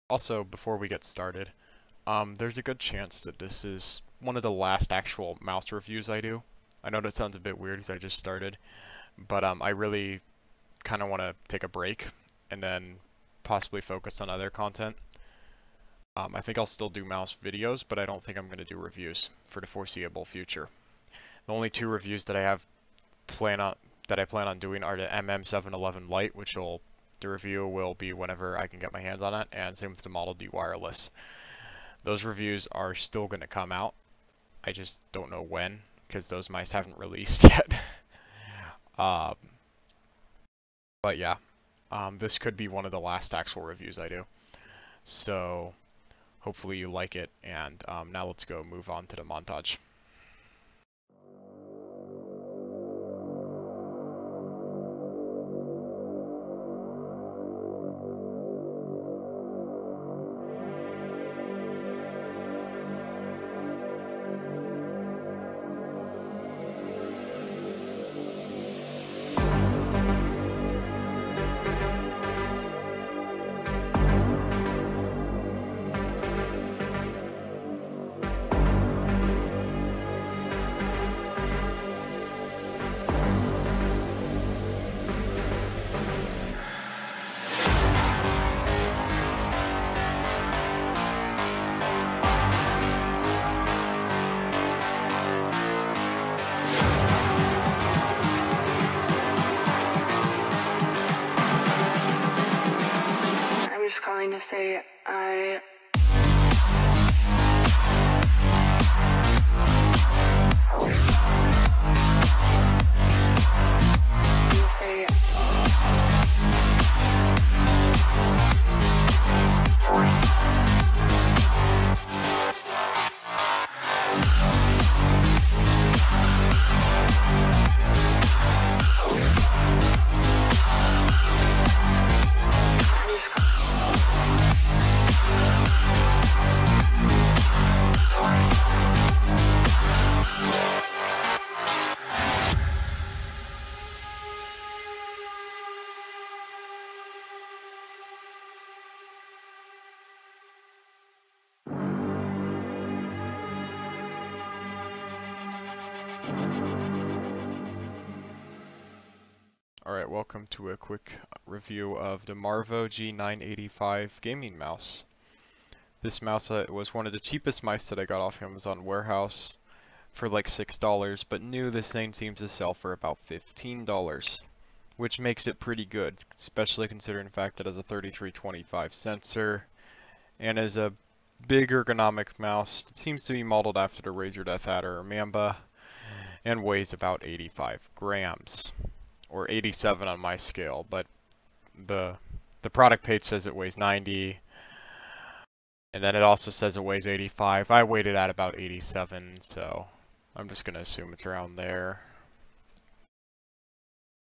Also, before we get started, there's a good chance that this is one of the last actual mouse reviews I do. I know that sounds a bit weird because I just started, but I really kind of want to take a break and then possibly focus on other content. I think I'll still do mouse videos, but I don't think I'm going to do reviews for the foreseeable future. The only two reviews that I plan on doing are the MM711 Lite, the review will be whenever I can get my hands on it, and same with the Model D wireless. Those reviews are still going to come out. I just don't know when, because those mice haven't released yet. But yeah, this could be one of the last actual reviews I do. So hopefully you like it, and now let's go move on to the montage. Calling to say I Alright, welcome to a quick review of the MARVO G985 gaming mouse. This mouse was one of the cheapest mice that I got off Amazon Warehouse for like $6, but new this thing seems to sell for about $15, which makes it pretty good, especially considering the fact that it has a 3325 sensor and is a big ergonomic mouse that seems to be modeled after the Razer Death Adder or Mamba and weighs about 85 grams. Or 87 on my scale, but the product page says it weighs 90, and then it also says it weighs 85. I weighed it at about 87, so I'm just gonna assume it's around there.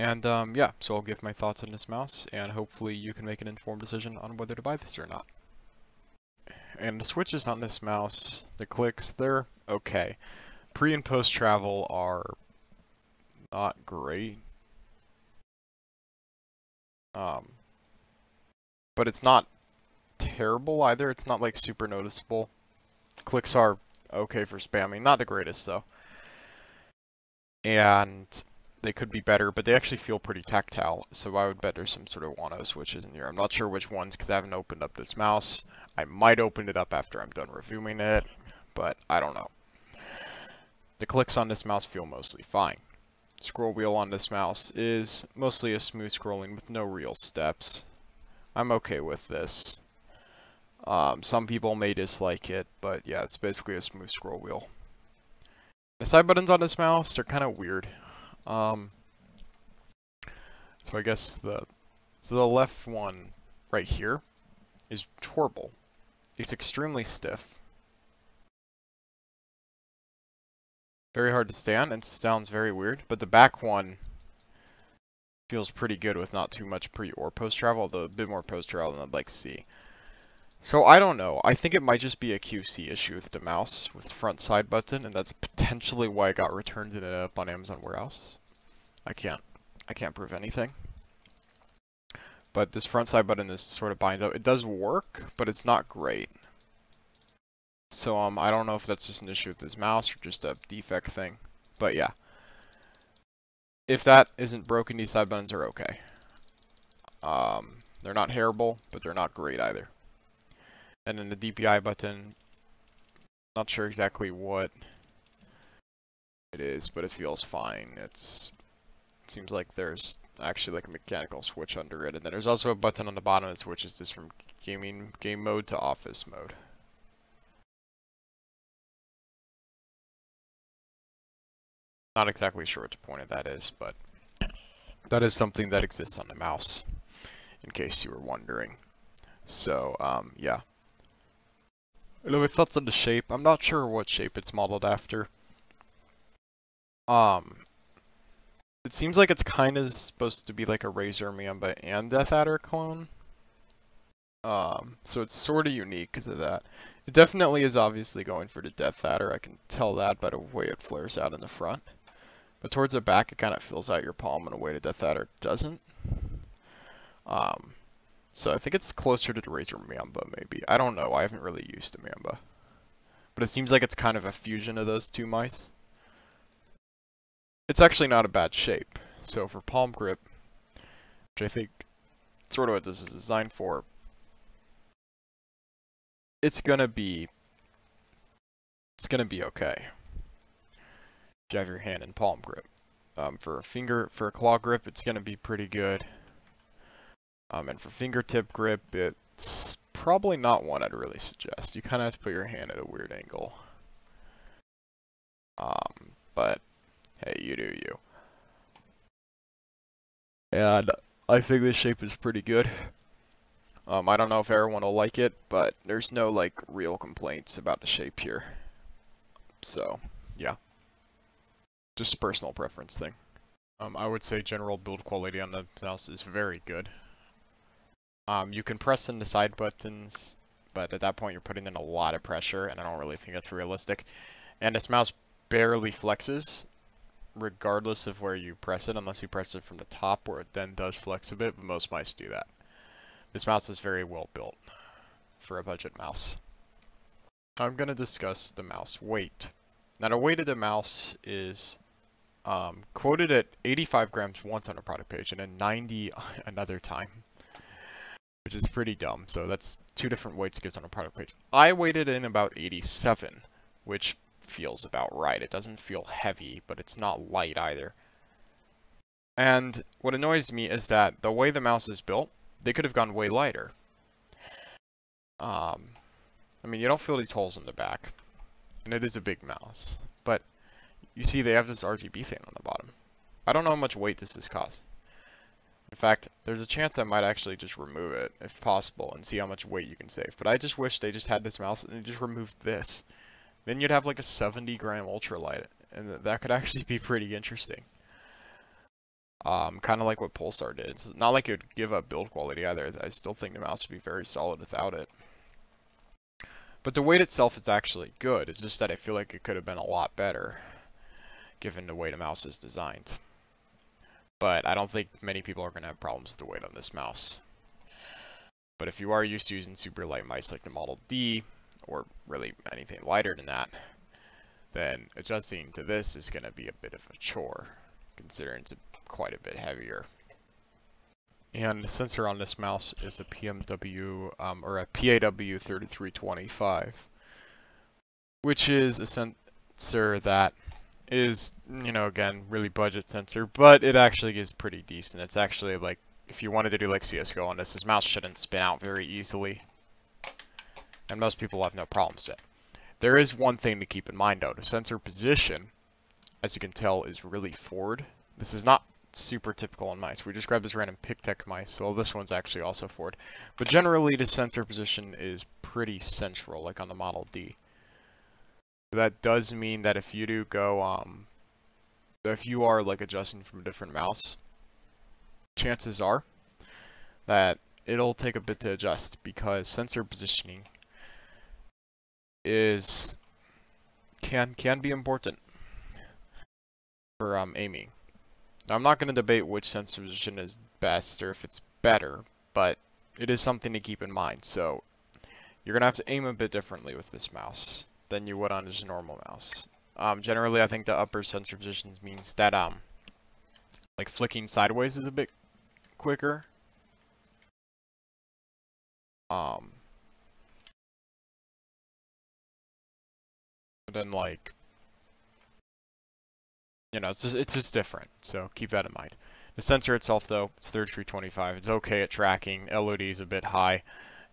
And yeah, so I'll give my thoughts on this mouse, and hopefully you can make an informed decision on whether to buy this or not. And the switches on this mouse, the clicks, they're okay. Pre and post travel are not great. But it's not terrible either. It's not like super noticeable. Clicks are okay for spamming. Not the greatest though. And they could be better, but they actually feel pretty tactile. So I would bet there's some sort of Wano switches in here. I'm not sure which ones because I haven't opened up this mouse. I might open it up after I'm done reviewing it, but I don't know. The clicks on this mouse feel mostly fine. Scroll wheel on this mouse is mostly a smooth scrolling with no real steps. I'm okay with this. Some people may dislike it, but yeah, it's basically a smooth scroll wheel. The side buttons on this mouse are kind of weird. So I guess the left one right here is horrible. It's extremely stiff. Very hard to stand and sounds very weird, but the back one feels pretty good with not too much pre or post travel, although a bit more post travel than I'd like to see. So I don't know. I think it might just be a QC issue with the mouse with the front side button, and that's potentially why it got returned and ended up on Amazon Warehouse. I can't prove anything. but this front side button is sort of binds up. It does work, but it's not great. So I don't know if that's just an issue with this mouse or just a defect thing. But yeah, if that isn't broken, these side buttons are okay. They're not terrible, but they're not great either. And then the DPI button, not sure exactly what it is, but it feels fine. It seems like there's actually like a mechanical switch under it, and then there's also a button on the bottom that switches this from game mode to office mode. Not exactly sure what the point of that is, but that is something that exists on the mouse, in case you were wondering. So, yeah. Anyway, thoughts on the shape. I'm not sure what shape it's modeled after. It seems like it's kind of supposed to be like a Razer Mamba and Death Adder clone. So it's sort of unique because of that. It definitely is obviously going for the Death Adder. I can tell that by the way it flares out in the front. But towards the back, it kind of fills out your palm in a way the Death Adder doesn't. So I think it's closer to the Razer Mamba, maybe. I don't know. I haven't really used the Mamba. But it seems like it's kind of a fusion of those two mice. It's actually not a bad shape. So for palm grip, which I think sort of what this is designed for, it's gonna be okay. If you have your hand in palm grip. For a claw grip, it's gonna be pretty good. And for fingertip grip, it's probably not one I'd really suggest. You kind of have to put your hand at a weird angle. But hey, you do you. And I think this shape is pretty good. I don't know if everyone will like it, but there's no like real complaints about the shape here. So, yeah. Just a personal preference thing. I would say general build quality on the mouse is very good. You can press in the side buttons, but at that point you're putting in a lot of pressure, and I don't really think that's realistic. And this mouse barely flexes, regardless of where you press it, unless you press it from the top, where it then does flex a bit, but most mice do that. This mouse is very well built for a budget mouse. I'm going to discuss the mouse weight. Now the weight of the mouse is quoted at 85 grams once on a product page, and then 90 another time, which is pretty dumb. So that's two different weights it gives on a product page. I weighted in about 87, which feels about right. It doesn't feel heavy, but it's not light either. And what annoys me is that the way the mouse is built, they could have gone way lighter. I mean, you don't feel these holes in the back, and it is a big mouse, but you see they have this RGB thing on the bottom. I don't know how much weight this is causing. In fact, there's a chance I might actually just remove it, if possible, and see how much weight you can save. But I just wish they just had this mouse and they just removed this. Then you'd have like a 70 gram ultralight, and that could actually be pretty interesting. Kind of like what Pulsar did. It's not like it would give up build quality either. I still think the mouse would be very solid without it. But the weight itself is actually good. It's just that I feel like it could have been a lot better, given the way the mouse is designed. But I don't think many people are going to have problems with the weight on this mouse. But if you are used to using super light mice like the Model D, or really anything lighter than that, then adjusting to this is going to be a bit of a chore, considering it's quite a bit heavier. And the sensor on this mouse is a PMW, or a PAW3325, which is a sensor that is, you know, again, really budget sensor, but it actually is pretty decent. It's actually like, if you wanted to do like CSGO on this mouse shouldn't spin out very easily, and most people have no problems with it. There is one thing to keep in mind though, the sensor position, as you can tell, is really forward. This is not super typical on mice. We just grabbed this random PicTech mice, so this one's actually also forward. But generally the sensor position is pretty central, like on the Model D. That does mean that if you do go, if you are like adjusting from a different mouse, chances are that it'll take a bit to adjust, because sensor positioning can be important for aiming. Now, I'm not going to debate which sensor position is best or if it's better, but it is something to keep in mind. So you're gonna have to aim a bit differently with this mouse than you would on just a normal mouse. Generally, I think the upper sensor positions means that like flicking sideways is a bit quicker. Um, but then like it's just different. So keep that in mind. The sensor itself though, it's 3325. It's okay at tracking. LOD is a bit high.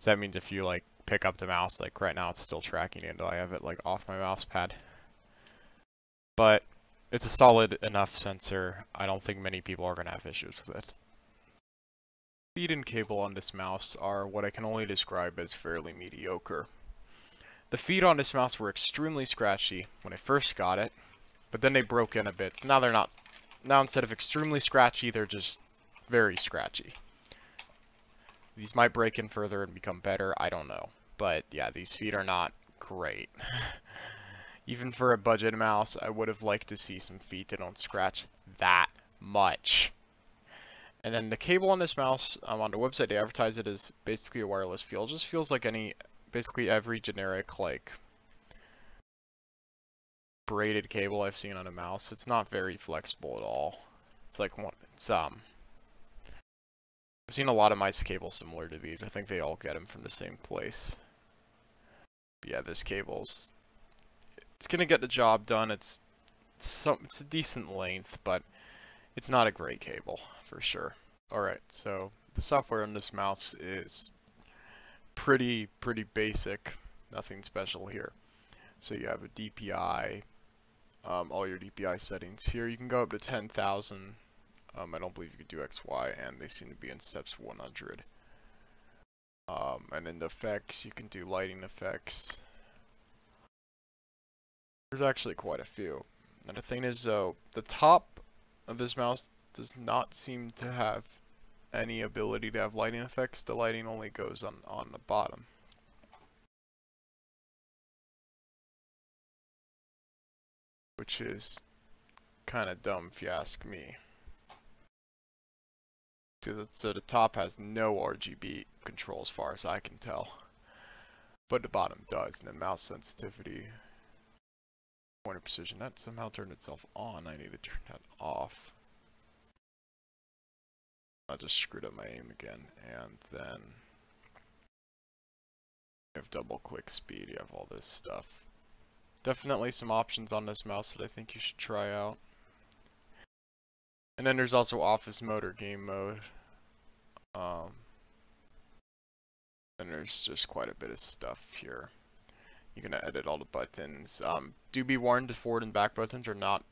So that means if you like pick up the mouse, like right now it's still tracking it, I have it like off my mouse pad. But it's a solid enough sensor. I don't think many people are gonna have issues with it. Feed and cable on this mouse are what I can only describe as fairly mediocre. The feet on this mouse were extremely scratchy when I first got it, but then they broke in a bit. So now they're not. Now instead of extremely scratchy, they're just very scratchy. These might break in further and become better, I don't know. But yeah, these feet are not great. Even for a budget mouse, I would have liked to see some feet that don't scratch that much. And then the cable on this mouse, on the website, they advertise it as basically a wireless feel. It just feels like basically every generic, like, braided cable I've seen on a mouse. It's not very flexible at all. It's like I've seen a lot of mice cables similar to these. I think they all get them from the same place. But yeah, this it's gonna get the job done. It's a decent length, but it's not a great cable for sure. Alright, so the software on this mouse is pretty basic. Nothing special here. So you have a DPI, all your DPI settings here. You can go up to 10,000. I don't believe you can do XY, and they seem to be in steps 100. And in the effects, you can do lighting effects. There's actually quite a few. And the thing is, though, the top of this mouse does not seem to have any ability to have lighting effects. The lighting only goes on the bottom. Which is kind of dumb if you ask me. So the top has no RGB control as far as I can tell. But the bottom does, and the mouse sensitivity, pointer precision, that somehow turned itself on. I need to turn that off. I just screwed up my aim again, and then you have double click speed, you have all this stuff. Definitely some options on this mouse that I think you should try out. And then there's also office mode or game mode. And there's just quite a bit of stuff here. You can edit all the buttons. Do be warned, the forward and back buttons are not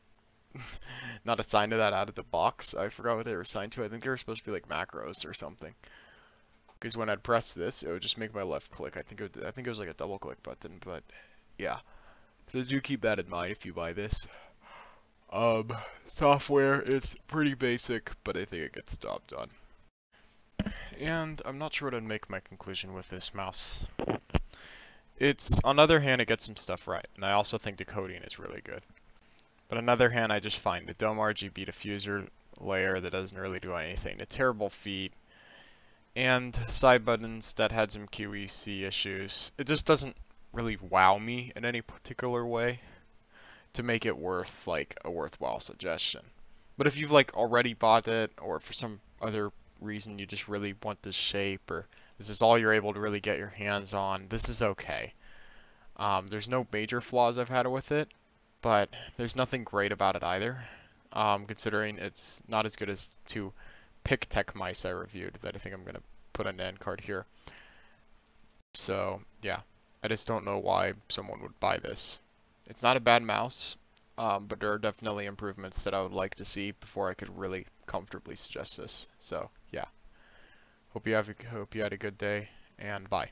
not assigned to that out of the box. I forgot what they were assigned to. I think they were supposed to be like macros or something. Because when I'd press this, it would just make my left click. I think it was like a double click button, but yeah. So do keep that in mind if you buy this. Software, it's pretty basic, but I think it gets the job done. And I'm not sure what I'd make my conclusion with this mouse. On the other hand, it gets some stuff right, and I also think the coding is really good. But on the other hand, I just find the dumb RGB diffuser layer that doesn't really do anything, the terrible feet, and side buttons that had some QEC issues. It just doesn't really wow me in any particular way to make it worth like a worthwhile suggestion. But if you've like already bought it, or for some other reason you just really want this shape, or this is all you're able to really get your hands on, this is okay. There's no major flaws I've had with it, but there's nothing great about it either, considering it's not as good as two PicTech mice I reviewed that I think I'm going to put on the end card here. So yeah, I just don't know why someone would buy this. It's not a bad mouse, but there are definitely improvements that I would like to see before I could really comfortably suggest this. So yeah, hope you had a good day, and bye.